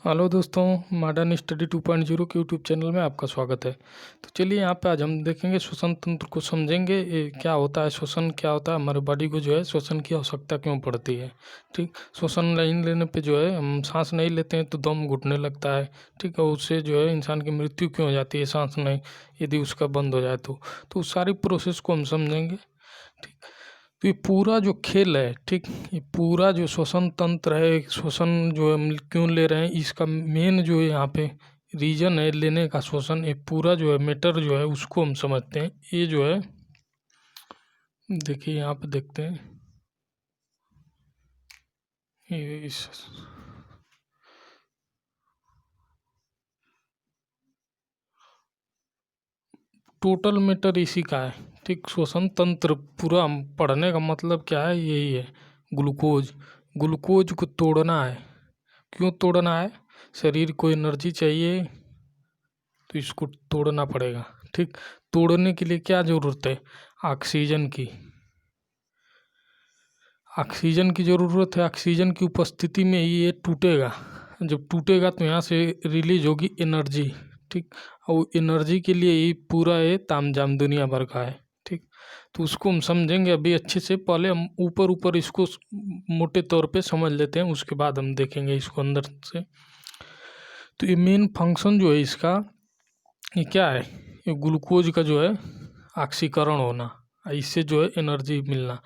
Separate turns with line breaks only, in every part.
Hello दोस्तों, modern study 2.0 के YouTube channel में आपका स्वागत है। तो चलिए यहाँ पे आज हम देखेंगे श्वसन तंत्र को समझेंगे। ये क्या होता है, श्वसन क्या होता है, हमारे बॉडी को जो है श्वसन की आवश्यकता क्यों पड़ती है। ठीक, श्वसन नहीं लेने पे जो है हम सांस नहीं लेते हैं तो दम घुटने लगता है। ठीक है, उससे जो है इंसान की मृत्यु क्यों हो जाती है, सांस नहीं यदि उसका बंद हो जाए तो उस सारी प्रोसेस को हम समझेंगे। ठीक, तो ये पूरा जो खेल है, ठीक, ये पूरा जो श्वसन तंत्र है, श्वसन जो हम क्यों ले रहे हैं, इसका मेन जो है यहाँ पे रीजन है लेने का श्वसन, ये पूरा जो है मैटर जो है उसको हम समझते हैं। ये जो है देखिए यहाँ पे देखते हैं, ये इस टोटल मैटर इसी का है। ठीक, श्वसन तंत्र पूरा हम पढ़ने का मतलब क्या है, यही है। ग्लूकोज को तोड़ना है। क्यों तोड़ना है? शरीर को एनर्जी चाहिए तो इसको तोड़ना पड़ेगा। ठीक, तोड़ने के लिए क्या ज़रूरत है? ऑक्सीजन की। ऑक्सीजन की ज़रूरत है। ऑक्सीजन की उपस्थिति में ही ये टूटेगा। जब टूटेगा तो यहाँ से रिलीज होगी एनर्जी। ठीक, और एनर्जी के लिए ही पूरा ये तामझाम दुनिया भर का है। ठीक, तो उसको हम समझेंगे अभी अच्छे से। पहले हम ऊपर ऊपर इसको मोटे तौर पे समझ लेते हैं, उसके बाद हम देखेंगे इसको अंदर से। तो ये मेन फंक्शन जो है इसका, ये क्या है? ये ग्लूकोज का जो है ऑक्सीकरण होना, इससे जो है एनर्जी मिलना।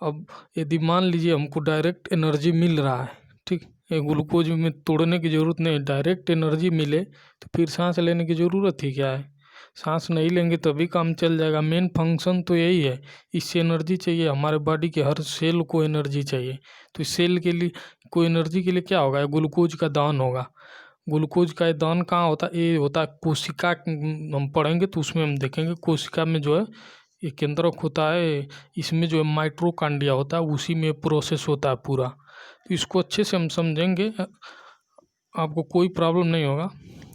अब यदि मान लीजिए हमको डायरेक्ट एनर्जी मिल रहा है, ठीक, ये ग्लूकोज में तोड़ने की ज़रूरत नहीं, डायरेक्ट एनर्जी मिले तो फिर सांस लेने की ज़रूरत ही क्या है? सांस नहीं लेंगे तभी काम चल जाएगा। मेन फंक्शन तो यही है। इससे एनर्जी चाहिए, हमारे बॉडी के हर सेल को एनर्जी चाहिए। तो इस सेल के लिए को एनर्जी के लिए क्या होगा? ग्लूकोज का दान होगा। ग्लूकोज का दान कहाँ होता है? ये होता है कोशिका। हम पढ़ेंगे तो उसमें हम देखेंगे कोशिका में जो है ये केंद्रक होता है। इसमें जो है माइटोकॉन्ड्रिया होता है, उसी में प्रोसेस होता है पूरा। तो इसको अच्छे से हम समझेंगे, आपको कोई प्रॉब्लम नहीं होगा।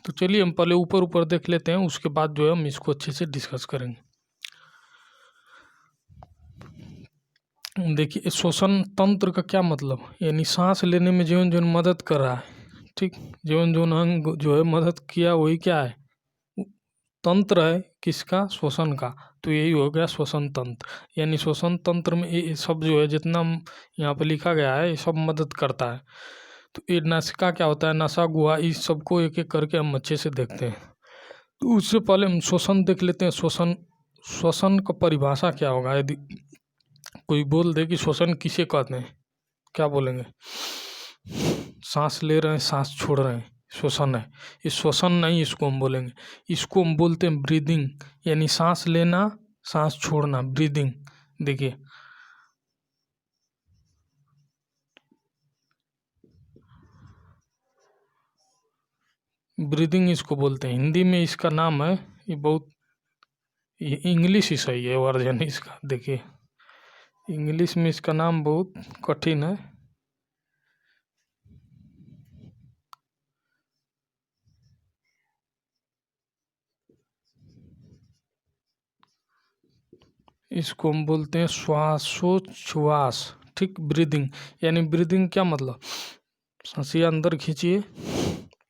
तो चलिए हम पहले ऊपर ऊपर देख लेते हैं, उसके बाद जो है हम इसको अच्छे से डिस्कस करेंगे। देखिए, श्वसन तंत्र का क्या मतलब, यानी सांस लेने में जीवन जो मदद कर रहा है। ठीक, जीवन जो अंग जो है मदद किया वही क्या है? तंत्र है। किसका? श्वसन का। तो यही हो गया श्वसन तंत्र। यानी श्वसन तंत्र में ये सब जो है जितना यहाँ पे लिखा गया है ये सब मदद करता है। तो ये नासिका क्या होता है, नसा गुहा, इस सबको एक एक करके हम अच्छे से देखते हैं। तो उससे पहले हम श्वसन देख लेते हैं। श्वसन का परिभाषा क्या होगा? यदि कोई बोल दे कि श्वसन किसे कहते हैं, क्या बोलेंगे? सांस ले रहे हैं, सांस छोड़ रहे हैं, श्वसन है। ये श्वसन नहीं, इसको हम बोलेंगे, इसको हम बोलते हैं ब्रीदिंग। यानी सांस लेना, सांस छोड़ना, ब्रीदिंग। देखिए, ब्रीदिंग इसको बोलते हैं। हिंदी में इसका नाम है, ये बहुत, ये इंग्लिश ही सही है वर्जन इसका। देखिए, इंग्लिश में इसका नाम बहुत कठिन है। इसको हम बोलते हैं श्वासोच्छ्वास। ठीक, ब्रीदिंग। यानी ब्रीदिंग क्या मतलब? सांसें अंदर खींचिए,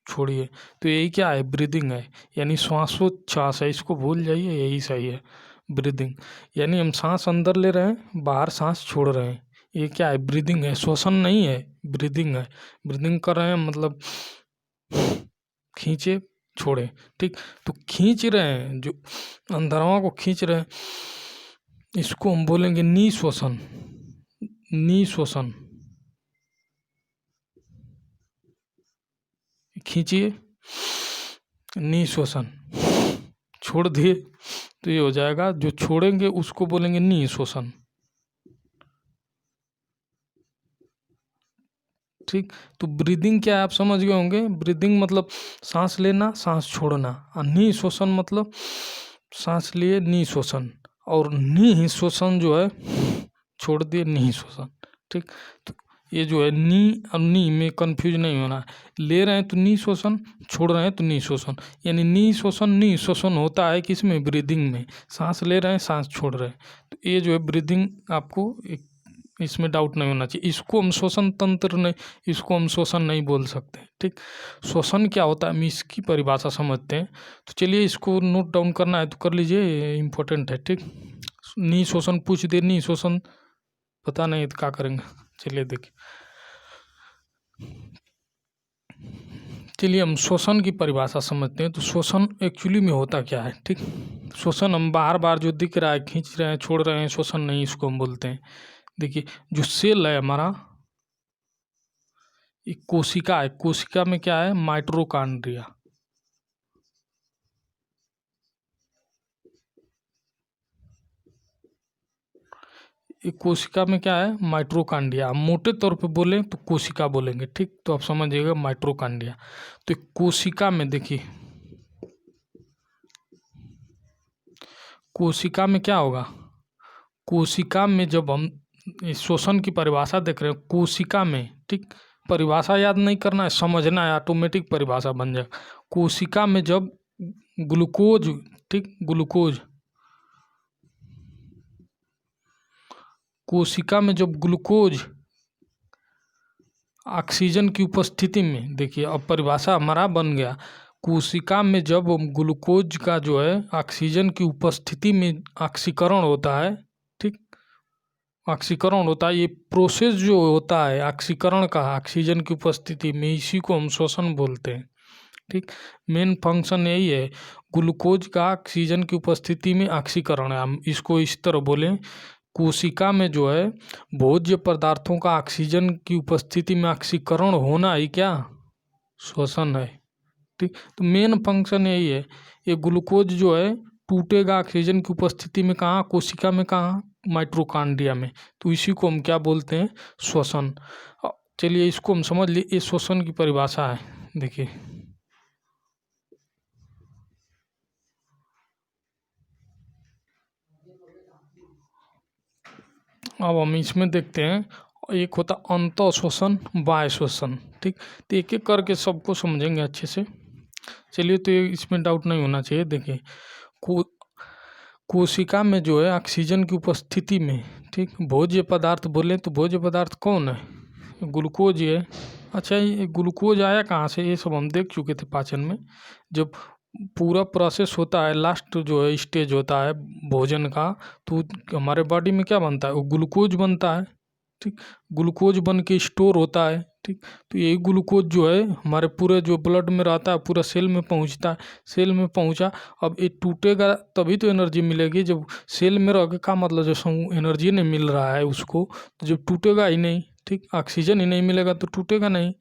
छोड़िए, तो यही क्या है? ब्रीदिंग है। यानी श्वासोच्छ्वास है, इसको भूल जाइए, यही सही है ब्रीदिंग। यानी हम सांस अंदर ले रहे हैं, बाहर सांस छोड़ रहे हैं, ये क्या है? ब्रीदिंग है। श्वसन नहीं है, ब्रीदिंग है। ब्रीदिंग कर रहे हैं मतलब खींचे छोड़े। ठीक, तो खींच रहे हैं, जो अंदरवा को खींच रहे हैं, इसको हम बोलेंगे निश्वसन। निश्वसन, खींचिए, निश्वसन, छोड़ दिए तो ये हो जाएगा। जो छोड़ेंगे उसको बोलेंगे निश्वसन। ठीक, तो ब्रीदिंग क्या है आप समझ गए होंगे। ब्रीदिंग मतलब सांस लेना, सांस छोड़ना। और निश्वसन मतलब सांस लिए, निश्वसन। और निश्वसन जो है छोड़ दिए, निश्वसन। ठीक, तो ये जो है नी और नी में कंफ्यूज नहीं होना है। ले रहे हैं तो निश्वसन, छोड़ रहे हैं तो निश्वसन। यानी निश्वसन होता है किसमें? ब्रीदिंग में। सांस ले रहे हैं, सांस छोड़ रहे हैं, तो ये जो है ब्रीदिंग आपको एक इसमें डाउट नहीं होना चाहिए। इसको हम श्वसन तंत्र नहीं, इसको हम श्वसन नहीं बोल सकते, ठीक। श्वसन क्या होता है हम इसकी परिभाषा समझते हैं। तो चलिए इसको नोट डाउन करना है तो कर लीजिए, इम्पोर्टेंट है, ठीक। नी श्वसन पूछ दे, नी श्वसन पता नहीं तो क्या करेंगे। चलिए देखिए, चलिए हम श्वसन की परिभाषा समझते हैं। तो श्वसन एक्चुअली में होता क्या है, ठीक। श्वसन हम बार बार जो दिख रहा है, खींच रहे हैं, छोड़ रहे हैं, श्वसन नहीं, इसको हम बोलते हैं। देखिए जो सेल है हमारा, एक कोशिका है, कोशिका में क्या है, माइटोकॉन्ड्रिया। एक कोशिका में क्या है, माइटोकॉन्ड्रिया। हम मोटे तौर पे बोलें तो कोशिका बोलेंगे, ठीक। तो आप समझिएगा माइटोकॉन्ड्रिया। तो कोशिका में देखिए, कोशिका में क्या होगा, कोशिका में जब हम श्वसन की परिभाषा देख रहे हैं, कोशिका में, ठीक। परिभाषा याद नहीं करना है, समझना है, ऑटोमेटिक परिभाषा बन जाएगा। कोशिका में जब ग्लूकोज, ठीक, ग्लूकोज, कोशिका में जब ग्लूकोज ऑक्सीजन की उपस्थिति में, देखिए अब परिभाषा हमारा बन गया। कोशिका में जब ग्लूकोज का जो है ऑक्सीजन की उपस्थिति में ऑक्सीकरण होता है, ठीक, ऑक्सीकरण होता है। ये प्रोसेस जो होता है ऑक्सीकरण का ऑक्सीजन की उपस्थिति में, इसी को हम श्वसन बोलते हैं, ठीक। मेन फंक्शन यही है, ग्लूकोज का ऑक्सीजन की उपस्थिति में ऑक्सीकरण है। हम इसको इस तरह बोलें, कोशिका में जो है भोज्य पदार्थों का ऑक्सीजन की उपस्थिति में ऑक्सीकरण होना ही क्या, श्वसन है, ठीक। तो मेन फंक्शन यही है। ये ग्लूकोज जो है टूटेगा ऑक्सीजन की उपस्थिति में, कहाँ, कोशिका में, कहाँ, माइटोकॉन्ड्रिया में। तो इसी को हम क्या बोलते हैं, श्वसन। चलिए इसको हम समझ लिए, ये श्वसन की परिभाषा है। देखिए अब हम इसमें देखते हैं, एक होता अंतः श्वसन, बाह्य श्वसन, ठीक। तो एक एक करके सबको समझेंगे अच्छे से। चलिए तो इसमें डाउट नहीं होना चाहिए। देखिए कोशिका में जो है ऑक्सीजन की उपस्थिति में, ठीक, भोज्य पदार्थ बोले तो भोज्य पदार्थ कौन है, ग्लूकोज है। अच्छा ये ग्लूकोज आया कहाँ से, ये सब हम देख चुके थे पाचन में। जब पूरा प्रोसेस होता है, लास्ट जो है स्टेज होता है भोजन का, तो हमारे बॉडी में क्या बनता है, वो ग्लूकोज बनता है, ठीक। ग्लूकोज बन के स्टोर होता है, ठीक। तो यही ग्लूकोज जो है हमारे पूरे जो ब्लड में रहता है, पूरा सेल में पहुंचता है। सेल में पहुंचा, अब ये टूटेगा तभी तो एनर्जी मिलेगी। जब सेल में रह के का मतलब, जब एनर्जी नहीं मिल रहा है उसको, तो जब टूटेगा ही नहीं, ठीक। ऑक्सीजन ही नहीं मिलेगा तो टूटेगा नहीं,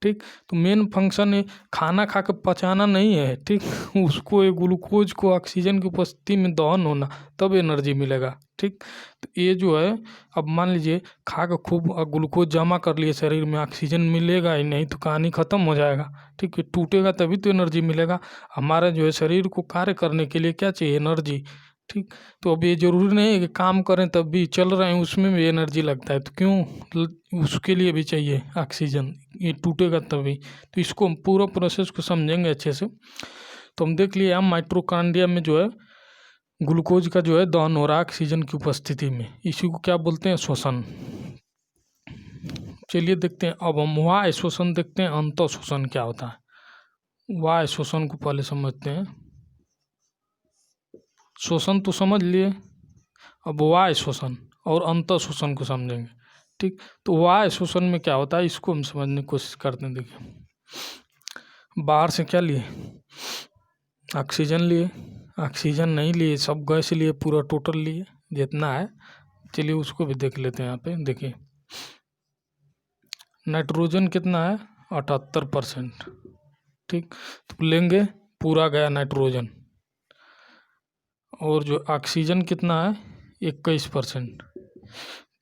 ठीक। तो मेन फंक्शन है खाना खा के पचाना नहीं है, ठीक। उसको, ये ग्लूकोज को ऑक्सीजन की उपस्थिति में दहन होना, तब एनर्जी मिलेगा, ठीक। तो ये जो है, अब मान लीजिए खा के खूब ग्लूकोज जमा कर लिए शरीर में, ऑक्सीजन मिलेगा ही नहीं तो कहानी ख़त्म हो जाएगा, ठीक है। टूटेगा तभी तो एनर्जी मिलेगा। हमारे जो है शरीर को कार्य करने के लिए क्या चाहिए, एनर्जी, ठीक। तो अब ये जरूरी नहीं है कि काम करें तब भी चल रहे हैं उसमें भी एनर्जी लगता है, तो क्यों, उसके लिए भी चाहिए ऑक्सीजन, ये टूटेगा तभी। तो इसको हम पूरा प्रोसेस को समझेंगे अच्छे से। तो हम देख लिए, हम माइटोकॉन्ड्रिया में जो है ग्लूकोज का जो है दहन हो रहा है ऑक्सीजन की उपस्थिति में, इसी को क्या बोलते हैं, श्वसन। चलिए देखते हैं, अब हम वाह्य श्वसन देखते हैं, अंतः श्वसन क्या होता है। वाह्य श्वसन को पहले समझते हैं। श्वसन तो समझ लिए, अब वाह्य श्वसन और अंतः श्वसन को समझेंगे, ठीक। तो वाह्य श्वसन में क्या होता है, इसको हम समझने की कोशिश करते हैं। देखिए बाहर से क्या लिए, ऑक्सीजन लिए, ऑक्सीजन नहीं लिए, सब गैस लिए, पूरा टोटल लिए जितना है। चलिए उसको भी देख लेते हैं। यहाँ पे देखिए नाइट्रोजन कितना है, 78%, ठीक। तो लेंगे पूरा गया नाइट्रोजन। और जो ऑक्सीजन कितना है, 21%,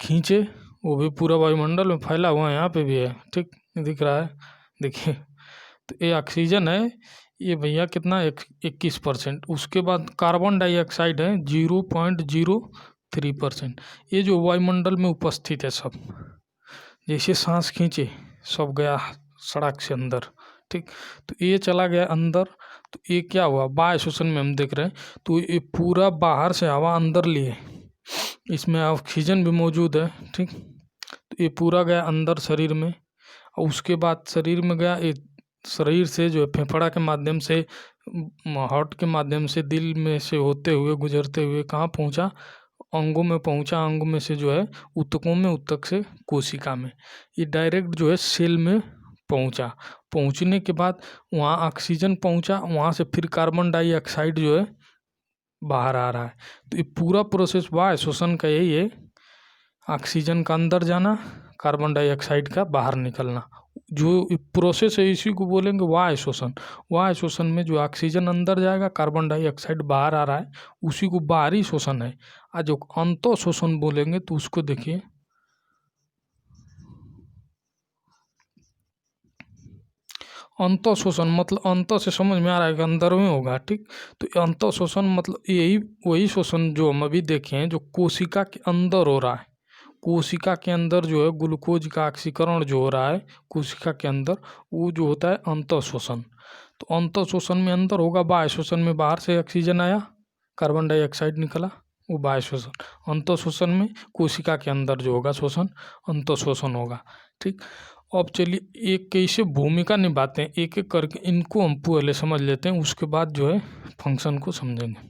खींचे, वो भी पूरा वायुमंडल में फैला हुआ है, यहाँ पे भी है, ठीक, दिख रहा है। देखिए तो ये ऑक्सीजन है, ये भैया कितना, 21%। उसके बाद कार्बन डाइऑक्साइड है 0.03%। ये जो वायुमंडल में उपस्थित है सब, जैसे सांस खींचे सब गया सड़क से अंदर, ठीक। तो ये चला गया अंदर, तो ये क्या हुआ, बाह्य श्वसन में हम देख रहे हैं। तो ये पूरा बाहर से हवा अंदर लिए, इसमें ऑक्सीजन भी मौजूद है, ठीक। तो ये पूरा गया अंदर शरीर में, और उसके बाद शरीर में गया, ये शरीर से जो है फेफड़ा के माध्यम से, हार्ट के माध्यम से, दिल में से होते हुए गुजरते हुए कहाँ पहुँचा, अंगों में पहुँचा, अंग में से जो है ऊतकों में, ऊतक से कोशिका में, ये डायरेक्ट जो है सेल में पहुँचा। पहुँचने के बाद वहाँ ऑक्सीजन पहुँचा, वहाँ से फिर कार्बन डाइऑक्साइड जो है बाहर आ रहा है। तो ये पूरा प्रोसेस वायु श्वसन का यही है, ऑक्सीजन का अंदर जाना, कार्बन डाइऑक्साइड का बाहर निकलना। जो प्रोसेस है इसी को बोलेंगे वायु श्वसन। वायु श्वसन में जो ऑक्सीजन अंदर जाएगा, कार्बन डाइऑक्साइड बाहर आ रहा है, उसी को बाहरी श्वसन है। आज जो अंतः श्वसन बोलेंगे तो उसको देखिए, अंतः श्वसन मतलब अंत से समझ में आ रहा है कि अंदर में होगा, ठीक। तो अंतः श्वसन मतलब यही वही श्वसन जो हम अभी देखे हैं, जो कोशिका के अंदर हो रहा है। कोशिका के अंदर जो है ग्लूकोज का ऑक्सीकरण जो हो रहा है कोशिका के अंदर, वो जो होता है अंतः श्वसन। तो अंतः श्वसन में अंदर होगा, बाह्य श्वसन में बाहर से ऑक्सीजन आया, कार्बन डाइऑक्साइड निकला, वो बाह्य श्वसन। अंतः श्वसन में कोशिका के अंदर जो होगा श्वसन, अंतः श्वसन होगा, ठीक। अब चलिए एक कैसे भूमिका निभाते हैं, एक एक करके इनको हम पहले समझ लेते हैं, उसके बाद जो है फंक्शन को समझेंगे।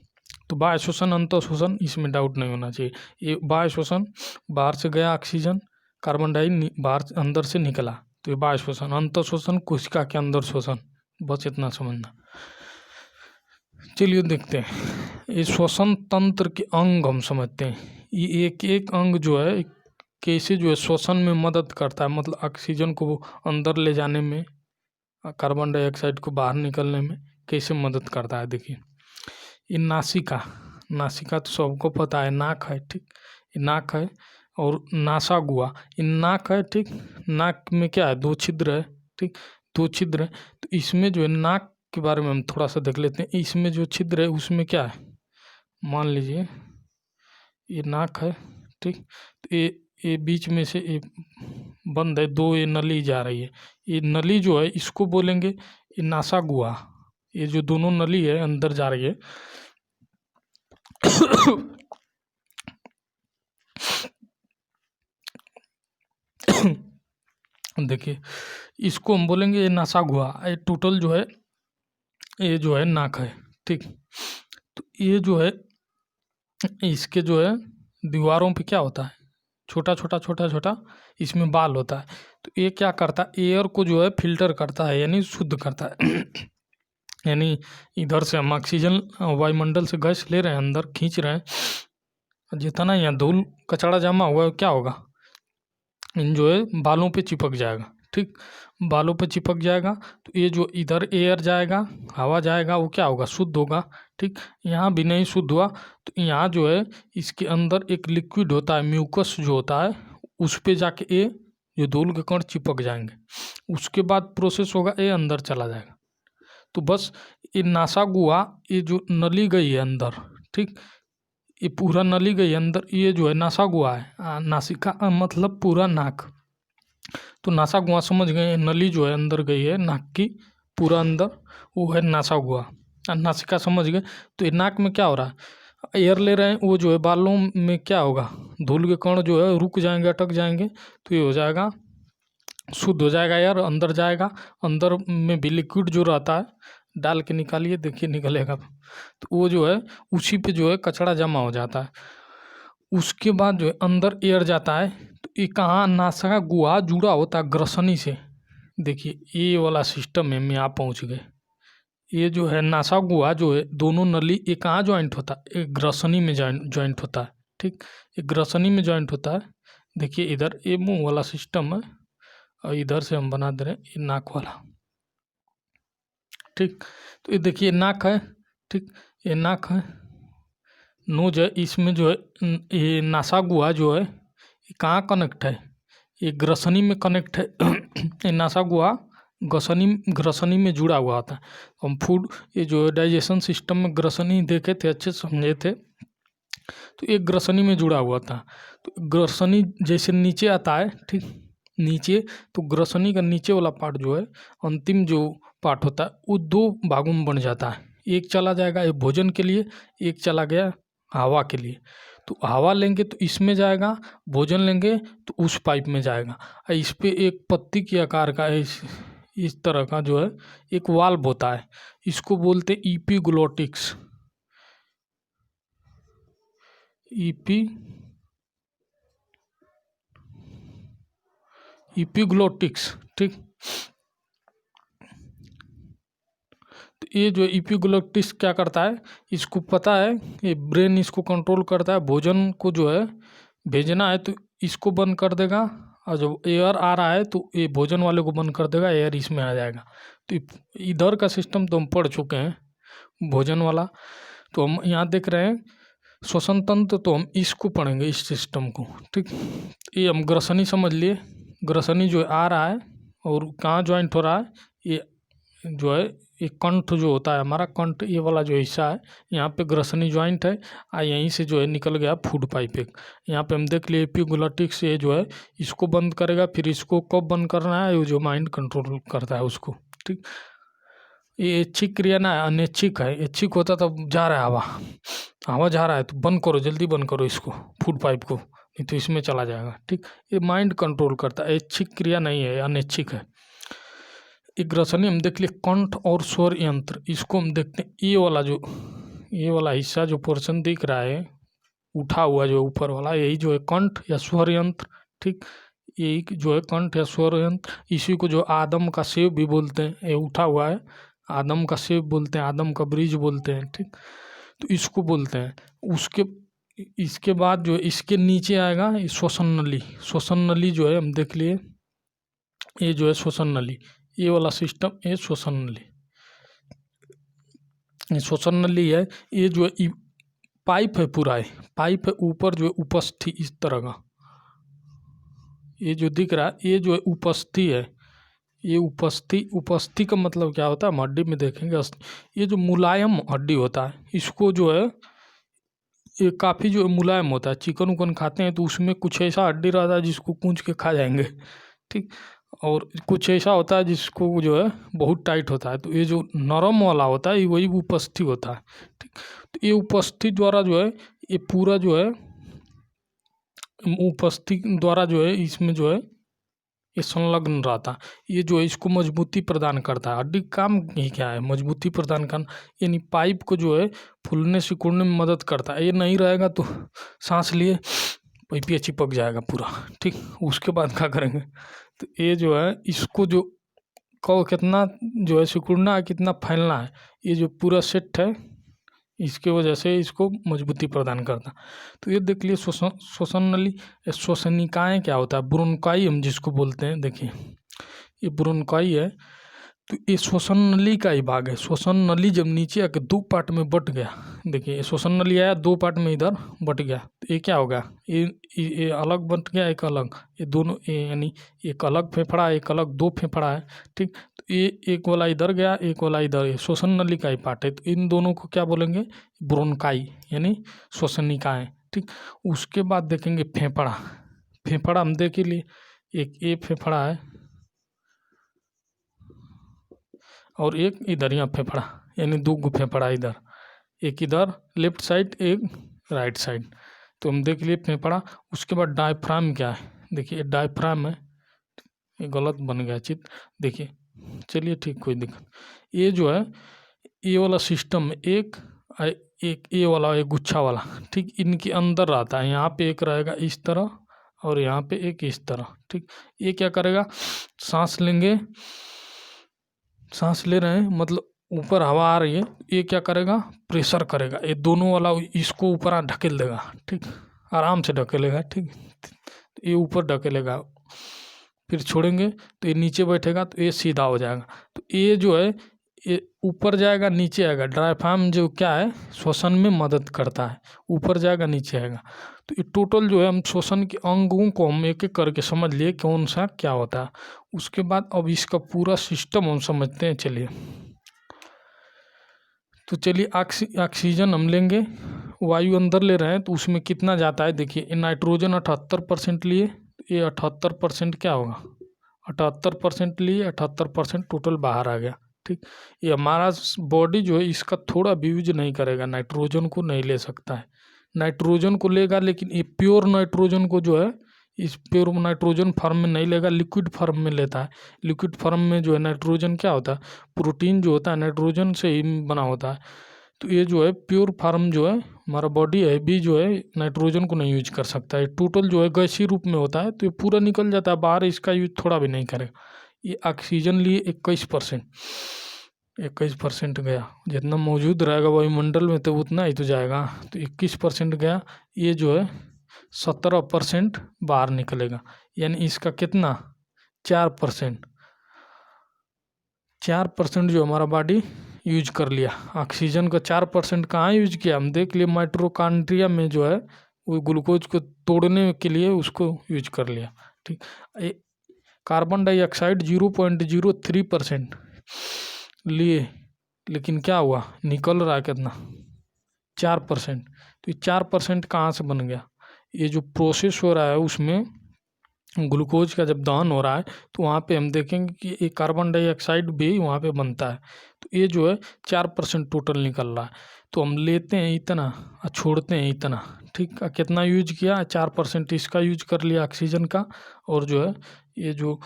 तो बाह्य श्वसन, अंतः श्वसन, इसमें डाउट नहीं होना चाहिए। ये बाह्य श्वसन, बाहर से गया ऑक्सीजन, कार्बन डाई बाहर अंदर से निकला, तो ये बाह्य श्वसन। अंतः श्वसन कोशिका के अंदर श्वसन, बस इतना समझना। चलिए देखते हैं, ये श्वसन तंत्र के अंग हम समझते हैं। ये एक एक अंग जो है कैसे जो है श्वसन में मदद करता है, मतलब ऑक्सीजन को अंदर ले जाने में, कार्बन डाइऑक्साइड को बाहर निकलने में कैसे मदद करता है। देखिए, ये नासिका, नासिका तो सबको पता है, नाक है, ठीक। ये नाक है, और नासागुआ, ये नाक है, ठीक। नाक में क्या है, दो छिद्र है, ठीक, दो छिद्र है। तो इसमें जो है नाक के बारे में हम थोड़ा सा देख लेते हैं। इसमें जो छिद्र है उसमें क्या है, मान लीजिए ये नाक है, ठीक। तो ये बीच में से ये बंद है, दो ये नली जा रही है, ये नली जो है इसको बोलेंगे ये नासागुआ। ये जो दोनों नली है अंदर जा रही है देखिए, इसको हम बोलेंगे ये नासागुआ। ये टोटल जो है ये जो है नाक है, ठीक। तो ये जो है इसके जो है दीवारों पे क्या होता है, छोटा छोटा छोटा छोटा इसमें बाल होता है। तो ये क्या करता है, एयर को जो है फिल्टर करता है, यानी शुद्ध करता है यानी इधर से हम ऑक्सीजन वायुमंडल से गैस ले रहे हैं, अंदर खींच रहे हैं, जितना यहाँ धूल कचरा जमा हुआ है क्या होगा, इन जो है बालों पे चिपक जाएगा, ठीक। बालों पे चिपक जाएगा, तो ये जो इधर एयर जाएगा, हवा जाएगा, वो क्या होगा, शुद्ध होगा, ठीक। यहाँ भी नहीं शुद्ध हुआ, तो यहाँ जो है इसके अंदर एक लिक्विड होता है, म्यूकस जो होता है, उस पे जाके ये जो धूल के कण चिपक जाएंगे। उसके बाद प्रोसेस होगा, ये अंदर चला जाएगा। तो बस ये नासागुआ, ये जो नली गई है अंदर, ठीक, ये पूरा नली गई अंदर, ये जो है नासागुआ है। नासिका मतलब पूरा नाक, तो नासागुआ समझ गए, नली जो है अंदर गई है नाक की, पूरा अंदर, वो है नासागुआ। नासिका समझ गए। तो ये नाक में क्या हो रहा है, एयर ले रहे हैं, वो जो है बालों में क्या होगा, धूल के कण जो है रुक जाएंगे, अटक जाएंगे, तो ये हो जाएगा, शुद्ध हो जाएगा, एयर अंदर जाएगा। अंदर में भी लिक्विड जो रहता है, डाल के निकालिए, देखिए निकलेगा, तो वो जो है उसी पे जो है कचरा जमा हो जाता है। उसके बाद जो है अंदर एयर जाता है, तो ये कहाँ, नासा गुहा जुड़ा होता है ग्रसनी से। देखिए ये वाला सिस्टम है, में आप पहुँच गए। ये जो है नासा गुहा जो है, दोनों नली, ये कहाँ ज्वाइंट होता है, एक ग्रसनी में ज्वाइंट होता है, ठीक। एक ग्रसनी में ज्वाइंट होता है। देखिए इधर ये मुंह वाला सिस्टम है, और इधर से हम बना दे रहे हैं ये नाक वाला, ठीक। तो ये देखिए नाक है, ठीक, ये नाक है, नोज है, इसमें जो है ये नासागुआ जो है ये कहाँ कनेक्ट है, ये ग्रसनी में कनेक्ट है ये नासागुआ ग्रसनी में जुड़ा हुआ होता है। हम फूड, ये जो डाइजेशन सिस्टम में ग्रसनी देखे थे, अच्छे समझे थे, तो एक ग्रसनी में जुड़ा हुआ था। तो ग्रसनी जैसे नीचे आता है, ठीक, नीचे, तो ग्रसनी का नीचे वाला पार्ट जो है, अंतिम जो पार्ट होता है, वो दो भागों में बन जाता है। एक चला जाएगा ये भोजन के लिए, एक चला गया हवा के लिए। तो हवा लेंगे तो इसमें जाएगा, भोजन लेंगे तो उस पाइप में जाएगा। इस पे एक पत्ती के आकार का इस तरह का जो है एक वाल्व होता है, इसको बोलते एपिग्लोटिक्स। एपिग्लोटिक्स, ठीक। तो ये जो एपिग्लोटिक्स क्या करता है, इसको पता है, ये ब्रेन इसको कंट्रोल करता है, भोजन को जो है भेजना है तो इसको बंद कर देगा, और जब एयर आ रहा है तो ये भोजन वाले को बंद कर देगा, एयर इसमें आ जाएगा। तो इधर का सिस्टम तो हम पढ़ चुके हैं, भोजन वाला। तो हम यहाँ देख रहे हैं श्वसन तंत्र, तो हम इसको पढ़ेंगे, इस सिस्टम को, ठीक। ये हम ग्रसनी समझ लिए, ग्रसनी जो आ रहा है और कहाँ ज्वाइंट हो रहा है, ये जो है ये कंठ जो होता है हमारा, कंठ ये वाला जो हिस्सा है, यहाँ पे ग्रसनी ज्वाइंट है, यहीं से जो है निकल गया फूड पाइप एक। यहाँ पे हम देख लिए एपिग्लोटिक्स, ये जो है इसको बंद करेगा, फिर इसको कब बंद करना है, ये जो माइंड कंट्रोल करता है उसको, ठीक। ये ऐच्छिक क्रिया ना है, अनैच्छिक है। ऐच्छिक होता तब जा रहा है हवा, हवा जा रहा है तो बंद करो, जल्दी बंद करो इसको, फूड पाइप को, नहीं तो इसमें चला जाएगा, ठीक। ये माइंड कंट्रोल करता है, ऐच्छिक क्रिया नहीं है, अनैच्छिक है। एक ग्रसनी हम देख लिए कंठ और स्वर यंत्र, इसको हम देखते हैं, ये वाला हिस्सा जो पोर्शन दिख रहा है उठा हुआ जो ऊपर वाला, यही जो है कंठ या स्वर यंत्र, ठीक। यही जो है कंठ या स्वर यंत्र, इसी को जो आदम का सेव भी बोलते हैं, ये उठा हुआ है, आदम का सेव बोलते हैं, आदम का ब्रिज बोलते हैं, ठीक। तो इसको बोलते हैं। इसके बाद जो इसके नीचे आएगा श्वसन नली। श्वसन नली जो है हम देख लिए, ये जो है श्वसन नली, ये वाला सिस्टम, ये श्वसन नली, ये श्वसन नली है। ये जो है पाइप है, पूरा है पाइप है, ऊपर जो है उपस्थि इस तरह का, ये जो दिख रहा है ये जो है उपस्थि है। ये उपस्थि का मतलब क्या होता है, हम हड्डी में देखेंगे। ये जो मुलायम हड्डी होता है, इसको जो है ये काफ़ी जो है मुलायम होता है। चिकन उकन खाते हैं तो उसमें कुछ ऐसा हड्डी रहता है जिसको कूच के खा जाएंगे, ठीक। और कुछ ऐसा होता है जिसको जो है बहुत टाइट होता है, तो ये जो नरम वाला होता है वही उपस्थि होता है, ठीक। तो ये उपस्थि द्वारा जो है ये पूरा जो है उपस्थि द्वारा जो है इसमें जो है ये संलग्न रहता है। ये जो है इसको मजबूती प्रदान करता है। हड्डी काम ही क्या है, मजबूती प्रदान करना, यानी पाइप को जो है फूलने सिकुड़ने में मदद करता है। ये नहीं रहेगा तो सांस लिए पाइप ये चिपक जाएगा पूरा, ठीक। उसके बाद क्या करेंगे, तो ये जो है इसको जो को कितना जो है सिकुड़ना है, कितना फैलना है, ये जो पूरा सेट है, इसके वजह से इसको मजबूती प्रदान करता। तो ये देख लिए श्वसन नली। श्वसनिकाएँ क्या होता है, ब्रोंकाई हम जिसको बोलते हैं, देखिए ये ब्रोंकाई है। तो ये श्वसन नली का ही भाग है। श्वसन नली जब नीचे आके दो पार्ट में बट गया, देखिए श्वसन नली आया दो पार्ट में इधर बट गया, तो ये क्या होगा, ये अलग बट गया, एक अलग, ये दोनों यानी एक अलग फेफड़ा, एक अलग, दो फेफड़ा है, ठीक। तो ये एक वाला इधर गया, एक वाला इधर, ये श्वसन नली का ही पार्ट है। तो इन दोनों को क्या बोलेंगे, ब्रोंकाई यानी श्वसनिकाएँ, ठीक। उसके बाद देखेंगे फेफड़ा। फेफड़ा हम देख लिए, एक ये फेफड़ा है और एक इधर यहाँ फेफड़ा, यानी दो गो फेफड़ा इधर, एक इधर लेफ्ट साइड, एक राइट साइड। तो हम देख लिए फेफड़ा। उसके बाद डायफ्राम क्या है, देखिए डायफ्राम है, ये गलत बन गया चित्र, देखिए, चलिए ठीक, कोई दिक्कत। ये जो है ये वाला सिस्टम एक ये वाला, एक गुच्छा वाला, ठीक, इनके अंदर रहता है। यहाँ पे एक रहेगा इस तरह और यहाँ पे एक इस तरह, ठीक। ये क्या करेगा, सांस लेंगे, सांस ले रहे हैं मतलब ऊपर हवा आ रही है, ये क्या करेगा, प्रेशर करेगा, ये दोनों वाला इसको ऊपर ढकेल देगा, ठीक, आराम से ढकेलेगा, ठीक। ये ऊपर ढकेलेगा, फिर छोड़ेंगे तो ये नीचे बैठेगा, तो ये सीधा हो जाएगा। तो ये जो है ये ऊपर जाएगा, नीचे आएगा। डायफ्राम जो क्या है, श्वसन में मदद करता है, ऊपर जाएगा, नीचे आएगा। तो ये टोटल जो है हम श्वसन के अंगों को हम एक एक करके समझ लिए कौन सा क्या होता है। उसके बाद अब इसका पूरा सिस्टम हम समझते हैं, चलिए। तो चलिए ऑक्सीजन हम लेंगे, वायु अंदर ले रहे हैं तो उसमें कितना जाता है, देखिए नाइट्रोजन 78% लिए, ये 78% क्या होगा, 78% लिए, 78% टोटल बाहर आ गया, ठीक। ये हमारा बॉडी जो है इसका थोड़ा भी यूज नहीं करेगा, नाइट्रोजन को नहीं ले सकता है, नाइट्रोजन को लेगा, लेकिन ये प्योर नाइट्रोजन को जो है इस प्योर नाइट्रोजन फॉर्म में नहीं लेगा, लिक्विड फॉर्म में लेता है। लिक्विड फॉर्म में जो है नाइट्रोजन क्या होता है, प्रोटीन जो होता है नाइट्रोजन से ही बना होता है। तो ये जो है प्योर फॉर्म जो है हमारा बॉडी है भी जो है नाइट्रोजन को नहीं यूज कर सकता है। टोटल जो है गैसीय रूप में होता है, तो ये पूरा निकल जाता है बाहर, इसका यूज थोड़ा भी नहीं करेगा। ये ऑक्सीजन लिए 21% गया, जितना मौजूद रहेगा वायुमंडल में तो उतना ही तो जाएगा, तो 21% गया। ये जो है 17% बाहर निकलेगा, यानी इसका कितना 4%। 4% जो हमारा बॉडी यूज कर लिया। ऑक्सीजन का 4% कहाँ यूज किया, हम देख लिए माइटोकॉन्ड्रिया में जो है वो ग्लूकोज को तोड़ने के लिए उसको यूज कर लिया। ठीक, कार्बन डाइऑक्साइड 0.03% लिए, लेकिन क्या हुआ, निकल रहा है कितना 4%। तो ये 4% कहाँ से बन गया, ये जो प्रोसेस हो रहा है उसमें ग्लूकोज का जब दहन हो रहा है तो वहाँ पे हम देखेंगे कि ये कार्बन डाइऑक्साइड भी वहाँ पे बनता है। तो ये जो है 4% टोटल निकल रहा है। तो हम लेते हैं इतना और छोड़ते हैं इतना। ठीक, कितना यूज किया, 4% इसका यूज कर लिया ऑक्सीजन का, और जो है ये जो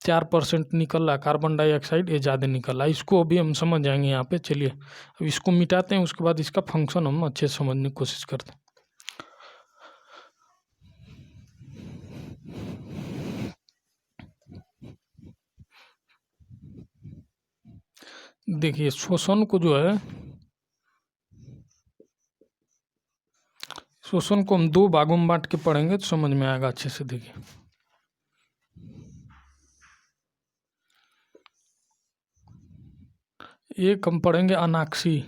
4% निकल रहा है कार्बन डाइऑक्साइड, ये ज़्यादा निकल रहा है। इसको अभी हम समझ जाएंगे यहाँ पे। चलिए अब इसको मिटाते हैं, उसके बाद इसका फंक्शन हम अच्छे से समझने की कोशिश करते हैं। देखिए श्वसन को जो है, श्वसन को हम 2 भागों में बांट के पढ़ेंगे तो समझ में आएगा अच्छे से। देखिए एक हम पढ़ेंगे अनाक्षी,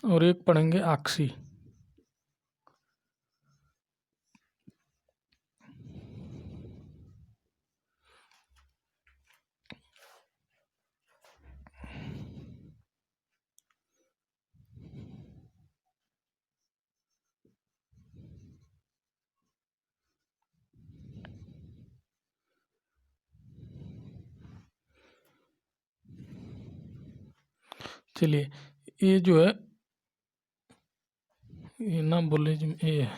और एक पढ़ेंगे आक्षी। चलिए ये जो है ये ना बोले ये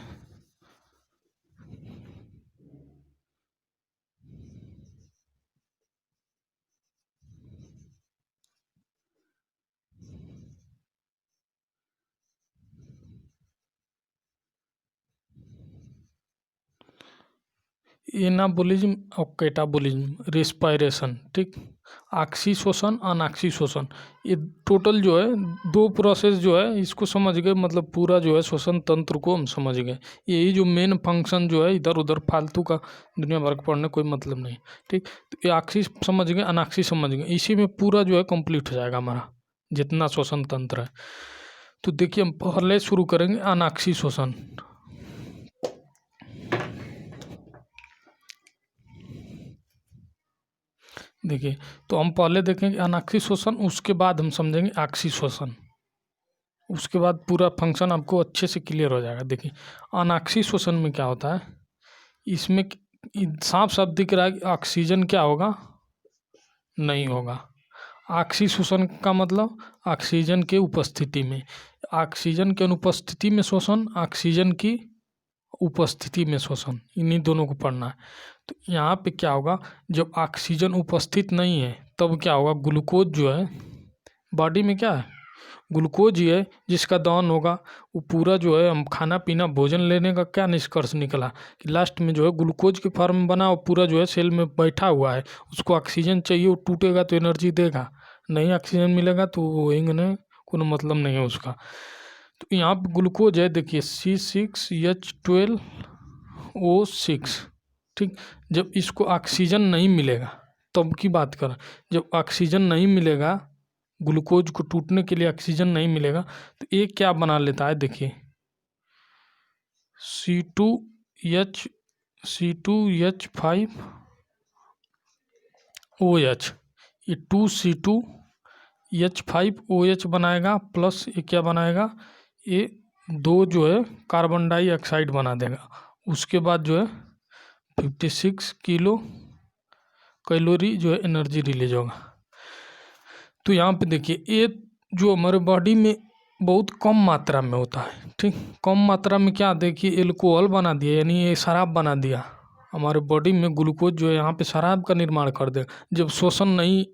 एनाबोलिज्म और कैटाबोलिज्म, रेस्पायरेशन। ठीक, ऑक्सी श्वसन अनाक्षी श्वसन, ये टोटल जो है 2 प्रोसेस जो है, इसको समझ गए, मतलब पूरा जो है श्वसन तंत्र को हम समझ गए। यही जो मेन फंक्शन जो है, इधर उधर फालतू का दुनिया भर का पढ़ने कोई मतलब नहीं। ठीक, तो ये ऑक्सी समझ गए, अनाक्षी समझ गए, इसी में पूरा जो है कंप्लीट हो जाएगा हमारा जितना श्वसन तंत्र है। तो देखिए हम पहले शुरू करेंगे अनाक्षी श्वसन। देखिए तो हम पहले देखेंगे अनाक्षी श्वसन, उसके बाद हम समझेंगे आक्षी श्वसन, उसके बाद पूरा फंक्शन आपको अच्छे से क्लियर हो जाएगा। देखिए अनाक्षी श्वसन में क्या होता है, इसमें साफ साफ दिख रहा है कि ऑक्सीजन क्या होगा, नहीं होगा। आक्षी श्वसन का मतलब ऑक्सीजन के उपस्थिति में, ऑक्सीजन के अनुपस्थिति में श्वसन, ऑक्सीजन की उपस्थिति में श्वसन, इन्हीं दोनों को पढ़ना है। तो यहाँ पे क्या होगा, जब ऑक्सीजन उपस्थित नहीं है तब क्या होगा, ग्लूकोज जो है बॉडी में क्या है, ग्लूकोज ही है जिसका दहन होगा। वो पूरा जो है हम खाना पीना भोजन लेने का क्या निष्कर्ष निकला कि लास्ट में जो है ग्लूकोज के फॉर्म में बना, वो पूरा जो है सेल में बैठा हुआ है, उसको ऑक्सीजन चाहिए, वो टूटेगा तो एनर्जी देगा, नहीं ऑक्सीजन मिलेगा तो वो नहीं, कोनो मतलब नहीं है उसका। तो यहाँ पे ग्लूकोज है, देखिए C6H12O6। ठीक, जब इसको ऑक्सीजन नहीं मिलेगा तब की बात कर, जब ऑक्सीजन नहीं मिलेगा, ग्लूकोज को टूटने के लिए ऑक्सीजन नहीं मिलेगा, तो ये क्या बना लेता है, देखिए C2H5OH, ये 2C2H5OH बनाएगा, प्लस ये क्या बनाएगा, ये 2 जो है कार्बन डाइऑक्साइड बना देगा। उसके बाद जो है 56 किलो कैलोरी जो है एनर्जी रिलीज होगा। तो यहाँ पे देखिए ये जो हमारे बॉडी में बहुत कम मात्रा में होता है, ठीक। कम मात्रा में क्या, देखिए एल्कोहल बना दिया, यानी ये शराब बना दिया हमारे बॉडी में। ग्लूकोज जो है यहाँ पे शराब का निर्माण कर दे। जब शोषण नहीं,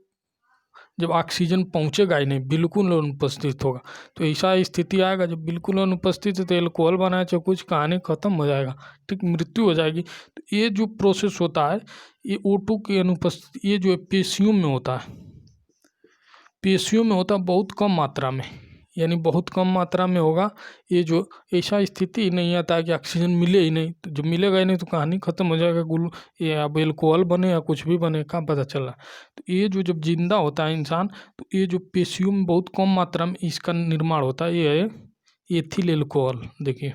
जब ऑक्सीजन पहुँचेगा ही नहीं, बिल्कुल अनुपस्थित होगा, तो ऐसा स्थिति आएगा जब बिल्कुल अनुपस्थित है तो एल्कोहल बनाए चाहे कुछ, कहानी खत्म हो जाएगा, ठीक, मृत्यु हो जाएगी। तो ये जो प्रोसेस होता है ये O2 की अनुपस्थिति, ये जो है पेशियों में होता है, पेशियों में होता है बहुत कम मात्रा में, यानी बहुत कम मात्रा में होगा। ये जो ऐसा स्थिति ही नहीं आता है कि ऑक्सीजन मिले ही नहीं, तो जब मिलेगा ही नहीं तो कहानी खत्म हो जाएगा। ये अब एल्कोहल बने या कुछ भी बने, कहाँ पता चला। तो ये जो जब जिंदा होता है इंसान, तो ये जो पेशियों में बहुत कम मात्रा में इसका निर्माण होता है, ये है एथिल एल्कोहल। देखिए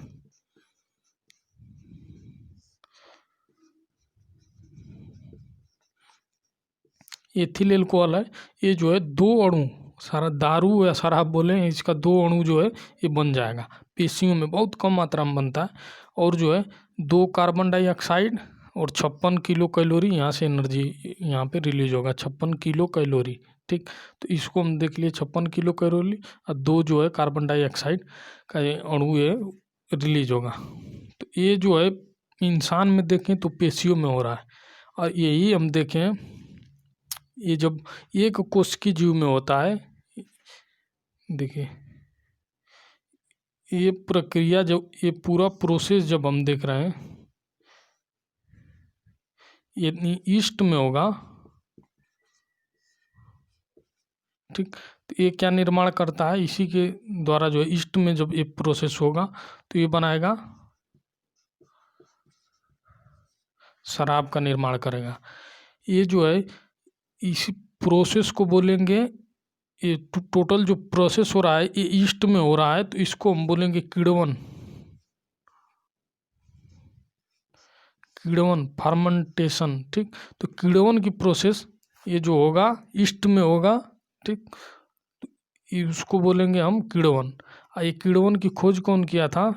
एथिल एल्कोहल है, ये जो है दो अणु, सारा दारू या शराब बोले, इसका दो अणु जो है ये बन जाएगा, पेशियों में बहुत कम मात्रा में बनता है। और जो है 2 कार्बन डाइऑक्साइड और 56 किलो कैलोरी यहाँ से एनर्जी यहाँ पे रिलीज होगा, 56 किलो कैलोरी, ठीक। तो इसको हम देख लिए 56 किलो कैलोरी और 2 जो है कार्बन डाइऑक्साइड का ये अणु ये रिलीज होगा। तो ये जो है इंसान में देखें तो पेशियों में हो रहा है। और यही हम देखें ये जब एक कोशिकीय जीव में होता है, देखिए ये प्रक्रिया, जब ये पूरा प्रोसेस जब हम देख रहे हैं, ये ईस्ट में होगा, ठीक। तो ये क्या निर्माण करता है, इसी के द्वारा जो है ईस्ट में जब ये प्रोसेस होगा तो ये बनाएगा, शराब का निर्माण करेगा। ये जो है इस प्रोसेस को बोलेंगे, ये टोटल जो प्रोसेस हो रहा है ये ईस्ट में हो रहा है, तो इसको हम बोलेंगे किण्वन, किण्वन फर्मेंटेशन, ठीक। तो किण्वन की प्रोसेस ये जो होगा ईस्ट में होगा, ठीक, उसको बोलेंगे हम किण्वन। ये किण्वन की खोज कौन किया था,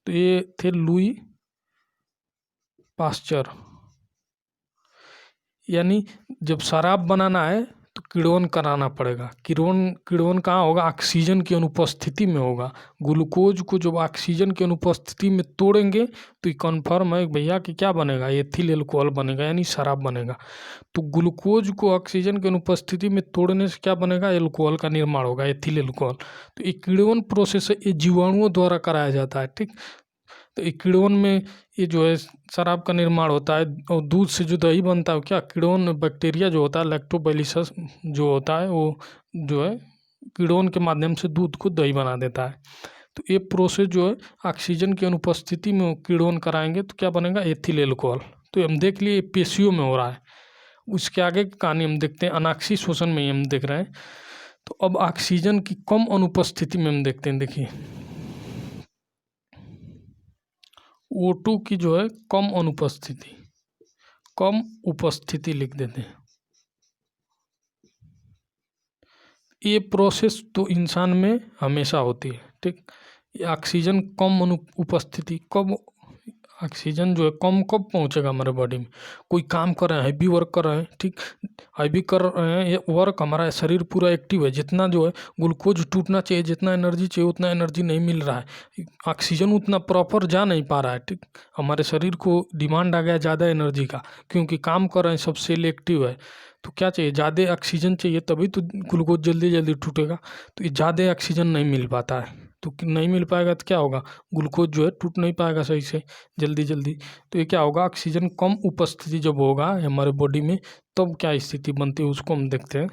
तो ये थे लुई पास्चर। यानी जब शराब बनाना है तो किण्वन कराना पड़ेगा। किण्वन कहाँ होगा, ऑक्सीजन की अनुपस्थिति में होगा। ग्लूकोज को जब ऑक्सीजन की अनुपस्थिति में तोड़ेंगे तो ये कन्फर्म है भैया कि क्या बनेगा, एथिल एल्कोहल बनेगा, यानी शराब बनेगा। तो ग्लूकोज को ऑक्सीजन की अनुपस्थिति में तोड़ने से क्या बनेगा, एल्कोहल का निर्माण होगा, एथिल एल्कोहल। तो ये किण्वन प्रोसेस ये जीवाणुओं द्वारा कराया जाता है, ठीक। तो ये किण्वन में ये जो है शराब का निर्माण होता है। और दूध से जो दही बनता है, क्या किण्वन बैक्टीरिया जो होता है, लैक्टोबैसिलस जो होता है, वो जो है किण्वन के माध्यम से दूध को दही बना देता है। तो ये प्रोसेस जो है ऑक्सीजन की अनुपस्थिति में किण्वन कराएंगे तो क्या बनेगा, एथिल एल्कोहल। तो हम देख लिए पेशियों में हो रहा है। उसके आगे की कहानी हम देखते हैं, अनाक्षी शोषण में ही हम देख रहे हैं। तो अब ऑक्सीजन की कम अनुपस्थिति में हम देखते हैं, देखिए O2 की जो है कम अनुपस्थिति, कम उपस्थिति लिख देते हैं। ये प्रोसेस तो इंसान में हमेशा होती है, ठीक। ये ऑक्सीजन कम उपस्थिति, कब ऑक्सीजन जो है कम कब पहुंचेगा हमारे बॉडी में, कोई काम कर रहे हैं, हैवी वर्क कर रहे हैं, ठीक, हैवी कर रहे हैं, ये वर्क हमारा शरीर पूरा एक्टिव है, जितना जो है ग्लूकोज टूटना चाहिए, जितना एनर्जी चाहिए उतना एनर्जी नहीं मिल रहा है, ऑक्सीजन उतना प्रॉपर जा नहीं पा रहा है, ठीक। हमारे शरीर को डिमांड आ गया ज़्यादा एनर्जी का, क्योंकि काम कर रहे हैं, सब सेल एक्टिव है, तो क्या चाहिए, ज़्यादा ऑक्सीजन चाहिए, तभी तो ग्लूकोज जल्दी जल्दी टूटेगा। तो ये ज़्यादा ऑक्सीजन नहीं मिल पाता है, तो नहीं मिल पाएगा तो क्या होगा, ग्लूकोज जो है टूट नहीं पाएगा सही से जल्दी जल्दी। तो ये क्या होगा, ऑक्सीजन कम उपस्थिति जब होगा हमारे बॉडी में, तब क्या स्थिति बनती है उसको हम देखते हैं।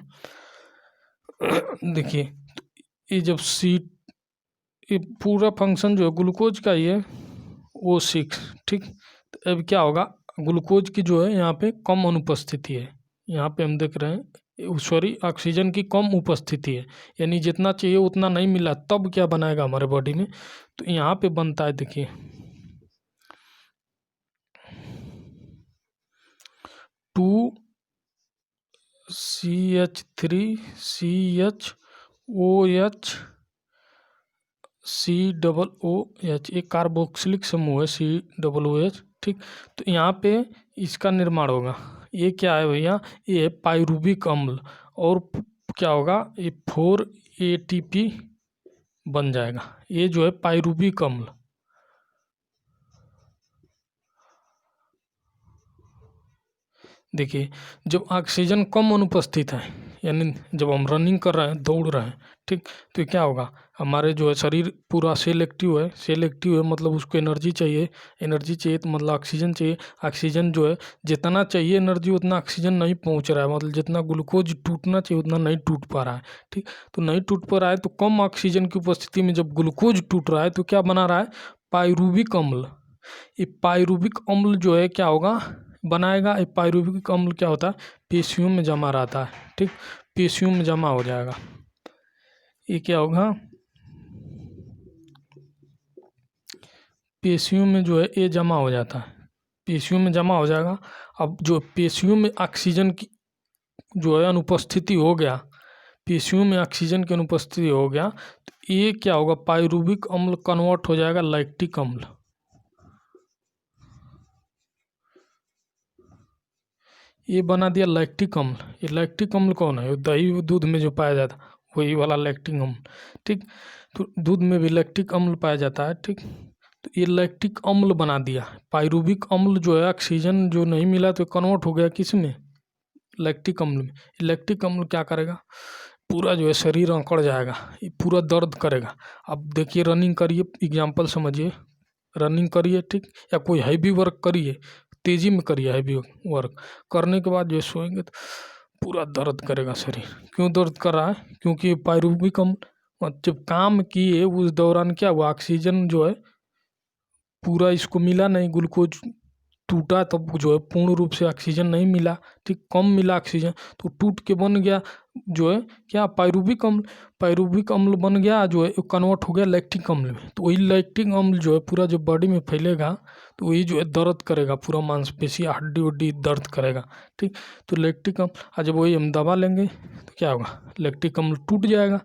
देखिए ये जब ये पूरा फंक्शन जो है ग्लूकोज का ही है, O6, ठीक। तो अब क्या होगा, ग्लूकोज की जो है यहाँ पे कम अनुपस्थिति है, यहाँ पे हम देख रहे हैं, सॉरी ऑक्सीजन की कम उपस्थिति है, यानी जितना चाहिए उतना नहीं मिला, तब क्या बनाएगा हमारे बॉडी में, तो यहाँ पे बनता है, देखिए 2CH3CHOH COOH, एक कार्बोक्सिलिक समूह है COOH, ठीक। तो यहाँ पे इसका निर्माण होगा। ये क्या है भैया, ये है पाइरूविक अम्ल और क्या होगा, ये 4 ATP बन जाएगा। ये जो है पाइरुविक अम्ल। देखिए, जब ऑक्सीजन कम अनुपस्थित है, यानी जब हम रनिंग कर रहे हैं, दौड़ रहे हैं, ठीक, तो क्या होगा, हमारे जो है शरीर पूरा सेल एक्टिव है मतलब उसको एनर्जी चाहिए, तो मतलब ऑक्सीजन चाहिए। ऑक्सीजन जो है जितना चाहिए एनर्जी उतना ऑक्सीजन नहीं पहुंच रहा है, मतलब जितना ग्लूकोज टूटना चाहिए उतना नहीं टूट पा रहा है, ठीक। तो नहीं टूट पा रहा है, तो कम ऑक्सीजन की उपस्थिति में जब ग्लूकोज टूट रहा है तो क्या बना रहा है, पाइरुविक अम्ल। ये पाइरुविक अम्ल जो है क्या होगा, बनाएगा। ये पाइरुविक अम्ल क्या होता है, पेशियों में जमा रहता है, ठीक, पेशियों में जमा हो जाएगा। ये क्या होगा, पेशियों में जो है ये जमा हो जाता है, पेशियों में जमा हो जाएगा। अब जो पेशियों में ऑक्सीजन की जो है अनुपस्थिति हो गया, पेशियों में ऑक्सीजन की अनुपस्थिति हो गया, तो ये क्या होगा, पाइरुविक अम्ल कन्वर्ट हो जाएगा लैक्टिक अम्ल। ये बना दिया लैक्टिक अम्ल। ये लैक्टिक अम्ल कौन है, दही दूध में जो पाया जाता वही वाला लैक्टिक अम्ल, ठीक। तो दूध में भी लैक्टिक अम्ल पाया जाता है, ठीक। तो ये लैक्टिक अम्ल बना दिया। पाइरुविक अम्ल जो है ऑक्सीजन जो नहीं मिला तो कन्वर्ट हो गया किस में, लैक्टिक अम्ल में। लैक्टिक अम्ल क्या करेगा, पूरा जो है शरीर अकड़ जाएगा, ये पूरा दर्द करेगा। अब देखिए रनिंग करिए, एग्जाम्पल समझिए, रनिंग करिए, ठीक, या कोई हैवी वर्क करिए, तेजी में करिए हैवी वर्क करने के बाद जो सोएंगे तो पूरा दर्द करेगा शरीर। क्यों दर्द कर रहा है, क्योंकि पाइरुविक अम्ल जब काम किए उस दौरान क्या हुआ, ऑक्सीजन जो है पूरा इसको मिला नहीं, ग्लूकोज टूटा तब जो है पूर्ण रूप से ऑक्सीजन नहीं मिला, ठीक, कम मिला ऑक्सीजन, तो टूट के बन गया जो है क्या, पाइरुविक अम्ल। पाइरुविक अम्ल बन गया जो है कन्वर्ट हो गया लैक्टिक अम्ल में। तो वही लैक्टिक अम्ल जो है पूरा जो बॉडी में फैलेगा तो वही जो है दर्द करेगा, पूरा मांसपेशी हड्डी उड्डी दर्द करेगा, ठीक। तो लैक्टिक अम्ल, जब वही हम दवा लेंगे तो क्या होगा, लैक्टिक अम्ल टूट जाएगा।